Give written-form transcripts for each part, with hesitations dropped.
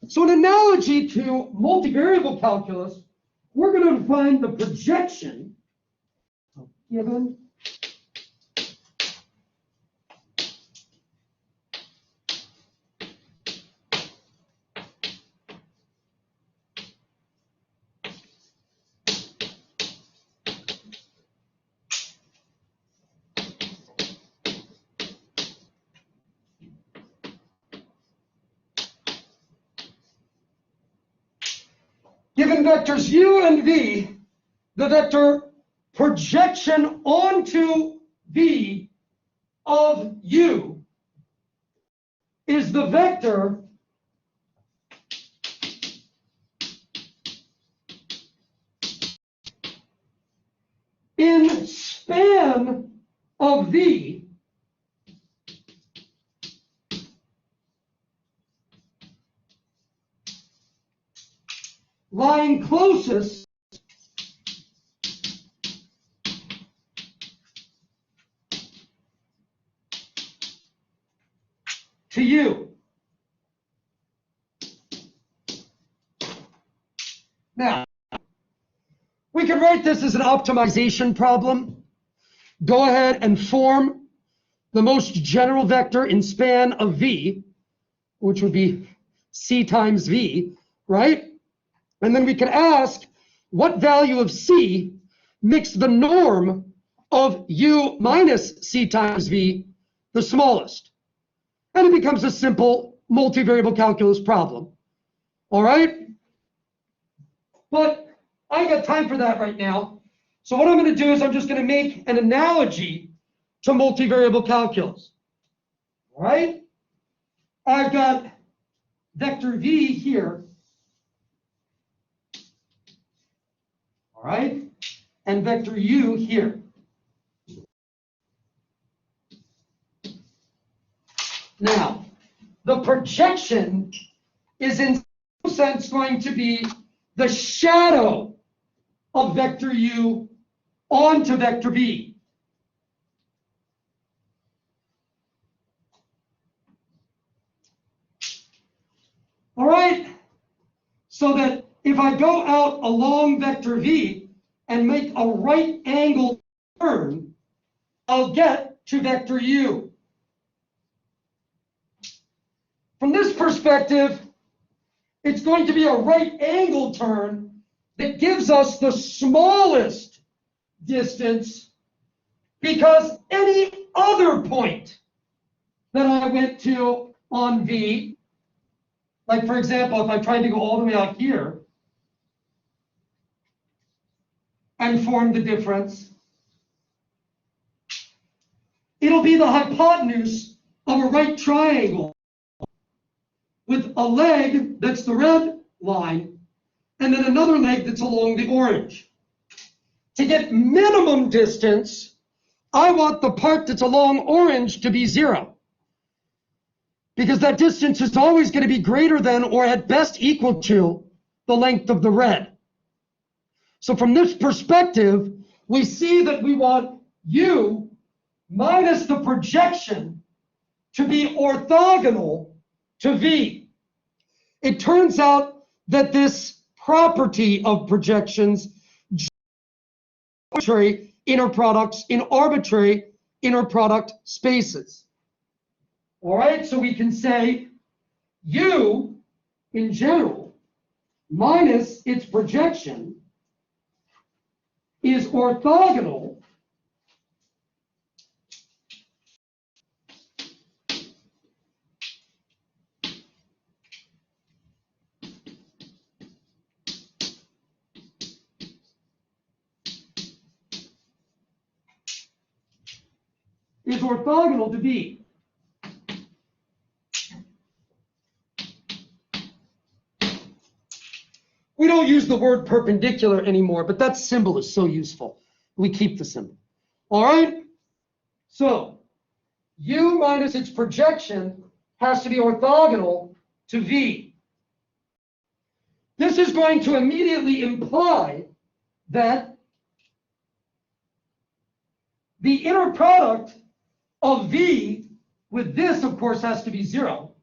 So an analogy to multivariable calculus, we're going to define the projection given given vectors u and v, the vector projection onto v of u is the vector in span of v lying closest to u. Now, we can write this as an optimization problem. Go ahead and form the most general vector in span of v, which would be c times v, right? And then we can ask what value of c makes the norm of u minus c times v the smallest. And it becomes a simple multivariable calculus problem. All right? But I ain't got time for that right now. So what I'm going to do is I'm just going to make an analogy to multivariable calculus. All right? I've got vector v here. All right? And vector u here. Now, the projection is in some sense going to be the shadow of vector u onto vector v. All right? So that if I go out along vector v and make a right angle turn, I'll get to vector u. From this perspective, it's going to be a right angle turn that gives us the smallest distance, because any other point that I went to on v, like for example, if I tried to go all the way out here and form the difference, it'll be the hypotenuse of a right triangle with a leg that's the red line, and then another leg that's along the orange. To get minimum distance, I want the part that's along orange to be 0, because that distance is always going to be greater than, or at best equal to, the length of the red. So from this perspective, we see that we want u minus the projection to be orthogonal to v. It turns out that this property of projections arbitrary inner products in arbitrary inner product spaces. All right, so we can say u in general minus its projection is orthogonal to v. We don't use the word perpendicular anymore, but that symbol is so useful. We keep the symbol. All right? So u minus its projection has to be orthogonal to v. This is going to immediately imply that the inner product of v with this, of course, has to be 0.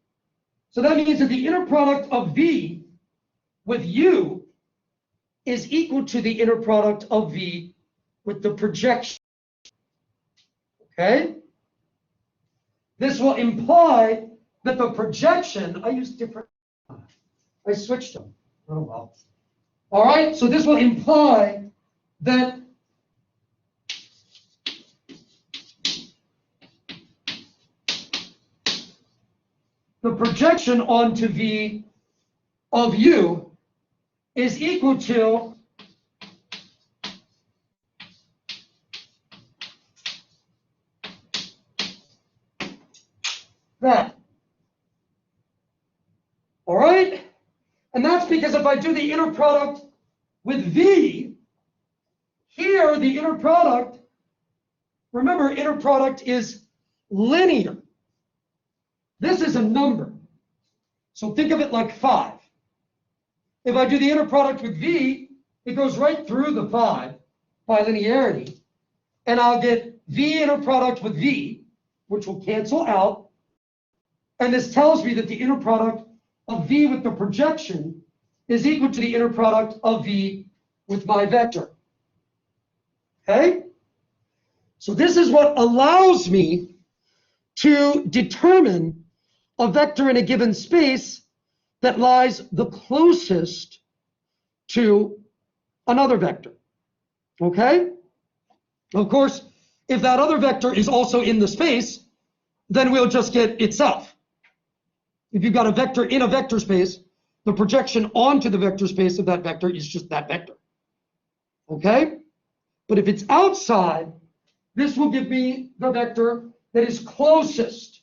So that means that the inner product of V with U is equal to the inner product of V with the projection. Okay? This will imply that the projection, I switched them. Oh well. All right, so this will imply that the projection onto V of U is equal to that. All right? And that's because if I do the inner product with V, here the inner product, remember, inner product is linear. This is a number. So think of it like 5. If I do the inner product with V, it goes right through the 5 by linearity. And I'll get V inner product with V, which will cancel out. And this tells me that the inner product of V with the projection is equal to the inner product of V with my vector. Okay? So this is what allows me to determine a vector in a given space that lies the closest to another vector. Okay? Of course, if that other vector is also in the space, then we'll just get itself. If you've got a vector in a vector space, the projection onto the vector space of that vector is just that vector. Okay? But if it's outside, this will give me the vector that is closest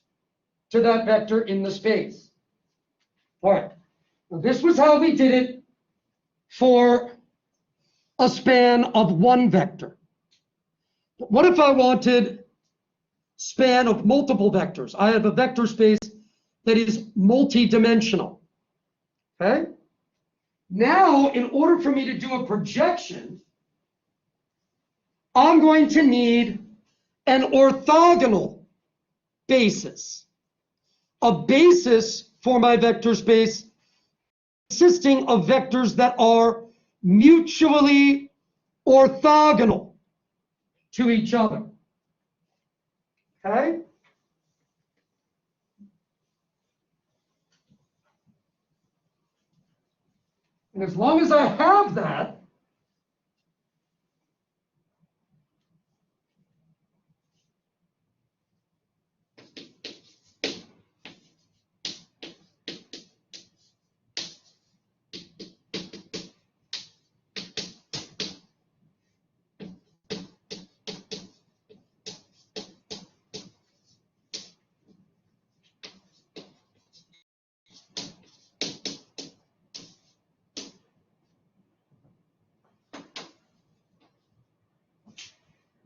to that vector in the space. All right. Now this was how we did it for a span of one vector. But what if I wanted span of multiple vectors? I have a vector space that is multidimensional. Okay? Now, in order for me to do a projection, I'm going to need an orthogonal basis. A basis for my vector space consisting of vectors that are mutually orthogonal to each other. Okay? And as long as I have that,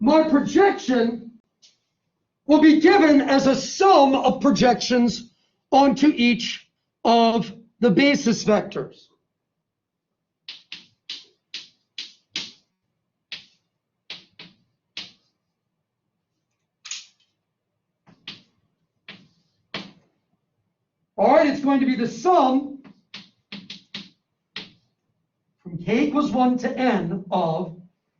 my projection will be given as a sum of projections onto each of the basis vectors. All right, it's going to be the sum from k equals 1 to n of,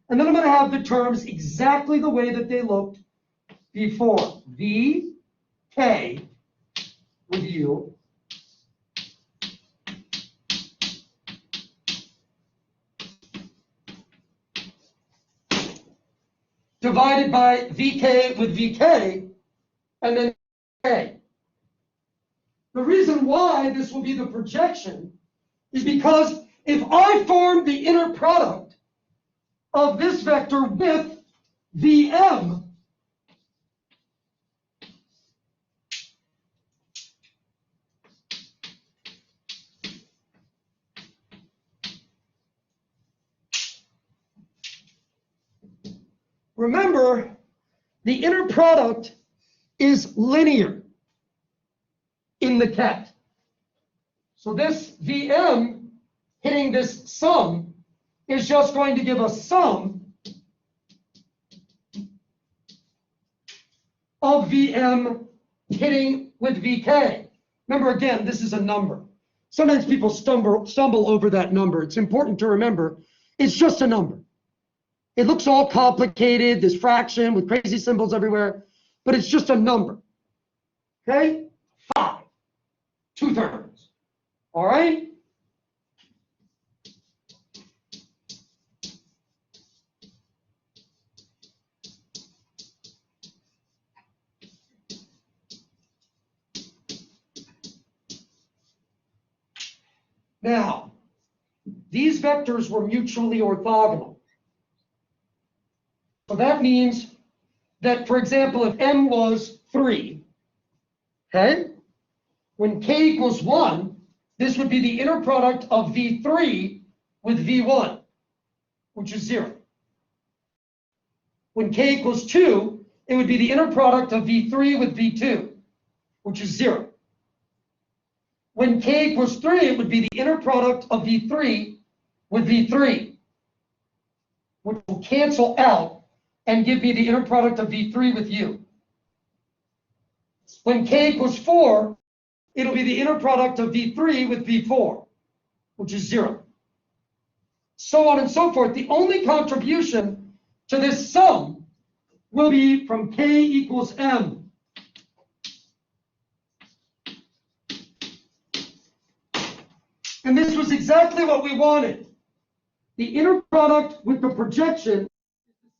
and then I'm going to have the terms exactly the way that they looked before. V, k with u, divided by vk with vk, and then k. The reason why this will be the projection is because if I form the inner product of this vector with Vm, remember, the inner product is linear in the ket. So this Vm hitting this sum is just going to give a sum of Vm hitting with Vk, Remember, again, this is a number. Sometimes people stumble over that number. It's important to remember it's just a number. It looks all complicated, this fraction with crazy symbols everywhere, but it's just a number. Okay? 5, 2/3. All right? Now, these vectors were mutually orthogonal. So that means that, for example, if m was 3, okay, when k equals 1, this would be the inner product of v3 with v1, which is 0. When k equals 2, it would be the inner product of v3 with v2, which is 0. When k equals 3, it would be the inner product of v3 with v3, which will cancel out and give me the inner product of v3 with u. When k equals 4, it'll be the inner product of v3 with v4, which is 0. So on and so forth. The only contribution to this sum will be from k equals m. And this was exactly what we wanted. The inner product with the projection is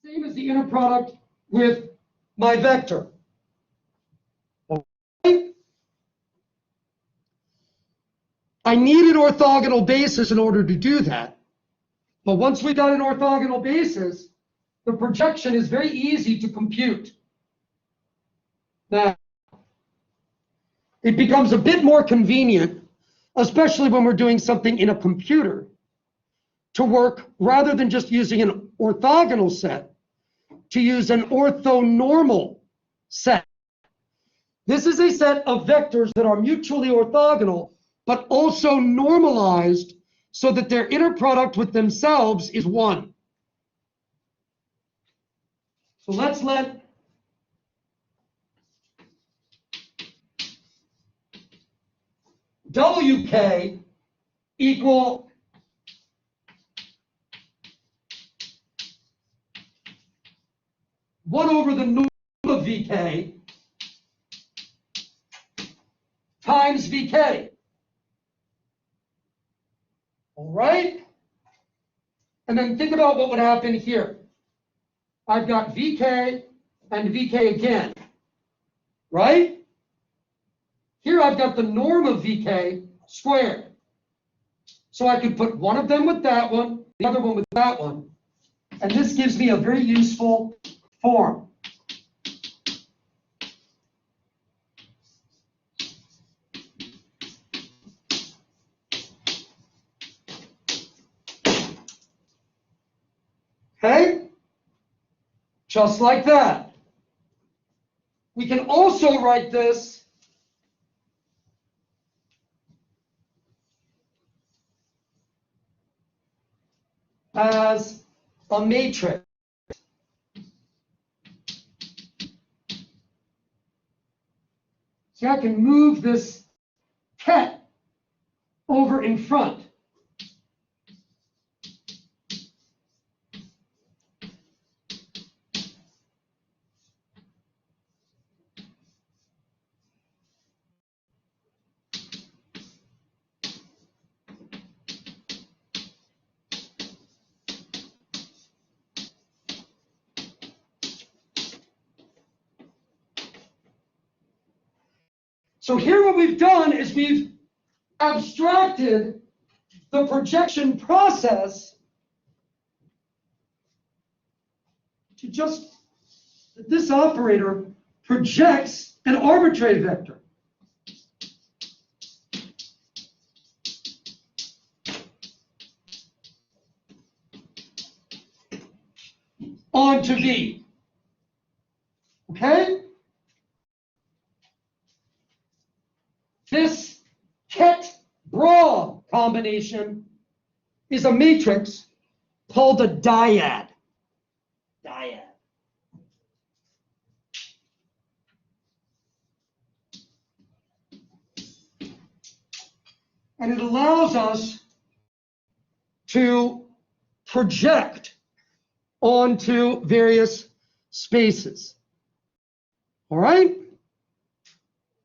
the same as the inner product with my vector. Okay? I need an orthogonal basis in order to do that. But once we got an orthogonal basis, the projection is very easy to compute. Now, it becomes a bit more convenient, especially when we're doing something in a computer, to work rather than just using an orthogonal set, to use an orthonormal set. This is a set of vectors that are mutually orthogonal, but also normalized so that their inner product with themselves is 1. So let's let WK equal one over the norm of VK times VK. All right? And then think about what would happen here. I've got VK and VK again, right? Here I've got the norm of VK squared. So I could put one of them with that one, the other one with that one. And this gives me a very useful form. Okay? Just like that. We can also write this as a matrix. See, I can move this ket over in front. So here what we've done is we've abstracted the projection process to just that this operator projects an arbitrary vector. Onto V. Okay? This ket-bra combination is a matrix called a dyad. Dyad. and it allows us to project onto various spaces. All right?